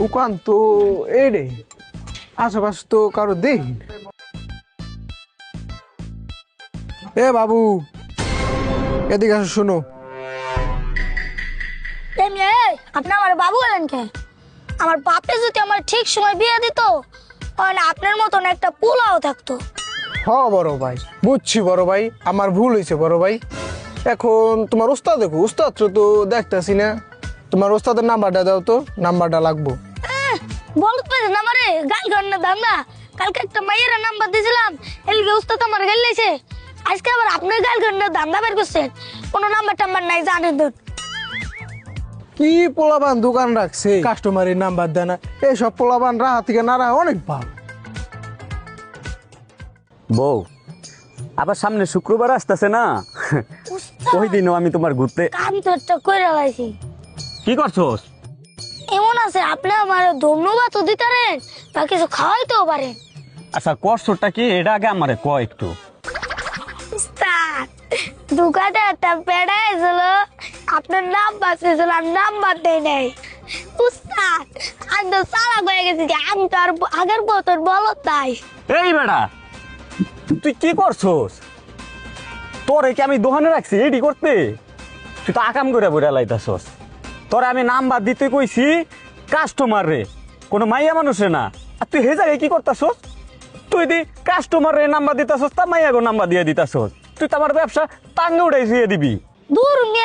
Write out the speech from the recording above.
উকান তো এরে আশেপাশে তো কারো দেখি না। এ বাবু এদিকে আসো, শোনো। আপনি আমার বাবু বলেন কে? আমার বাপে যদি আমার ঠিক সময় বিয়ে দিত তাহলে আপনার মতন একটা পোলাও থাকতো। হ বড় ভাই, বুঝছি বড় ভাই, আমার ভুল হয়েছে বড় ভাই। এখন তোমার ওস্তাদ দেখো, ওস্তাদ তো দেখতেছি না। তোমার ওস্তাদের নাম্বারটা দাও তো, নাম্বারটা লাগবো। বলত পেয়েছেন আমারে গাল গান্না দান্দা। কালকে একটা মাইয়ের নাম্বার দিয়েছিলাম, এলিগে উস্তাদ আমার গেলেছে। আজকে আবার আপনার গাল গান্না দান্দা বের করছেন। কোনো নাম্বার টাম্বার নাই জানেন তো। কি পোলাবান দোকান রাখছে, কাস্টমারের নাম্বার দেয় না। এইসব পোলাবান রাহা থেকে না রাহা অনেক ভালো। বউ, আবার সামনে শুক্রবার আসতেছে না, ওই দিনও আমি তোমার ঘুরতে। কাম তো একটা কইরা লাইছি। কি করছোস? এমন আছে আপনি আমার ধন্যবাদ তো দিতে পারেন বা কিছু খাওয়াইতেও পারেন। আচ্ছা, কষ্টটা কি এটা আগে আমারে ক একটু। উস্তাদ, দোকানে একটা পেড়া এসেছিল, আপনার নাম্বার চেয়েছিল, আমি নাম্বার দেই নাই। উস্তাদ, আমি তো চালাক হয়ে গেছি যে আমি তো আর আগের বছর বলো তাই। এই বেড়া, তুই কি করছোস? তোরে কি আমি দোকানে রাখছি এডি করতে? তুই তো আকাম করে বইরা লাইতাছস। তোরে আমি নাম্বার দিতে কইছি কাস্টমার রে, কোনো মাইয়া মানুষে না। আর তুই হে জায়গায় কি করতাছস? তুই দি কাস্টমার রে নাম্বার দিতাছস, তা মাইয়া গো নাম্বার দিয়ে দিতাছস। তুই তো আমার ব্যবসা টাঙ্গে উঠাই শুয়ে দিবি। দূর নিয়ে